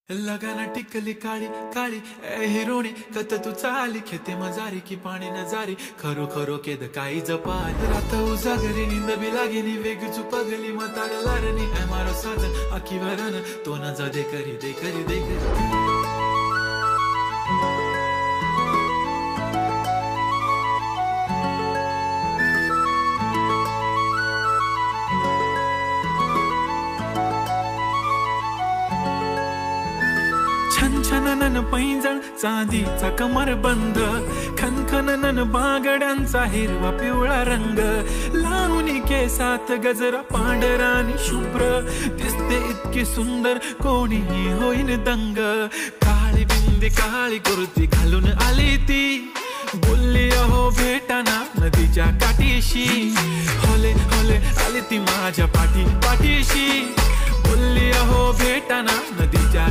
लगाना टिकली काळी काळी ए हिरोणी कत तू चाली खेते मजारी की पाणी नजारी खरो खरो केद काही जपाल रात उजागरी नींद बी लागेनी वेग चुपगली म्हाताऱ्या लारणी ए मारो साजन आखी वरन तो न जा दे करी दे करी दे करी छन छननन पैंजण चांदीचा कमर बंद खनखननन बांगड्यांचा हिरवा पिवळा रंग लावणी केसात गजरा पांढरा आणि शुभ्र दिसते इतकी सुंदर कोणीही होईन दंग काळी बिंदी काळी कुर्ती घालून आली ती बोलली अहो भेटाना नदीच्या काठीशी होले होले आली ती माझ्या पाठीशी बोलली अहो भेटाना नदीच्या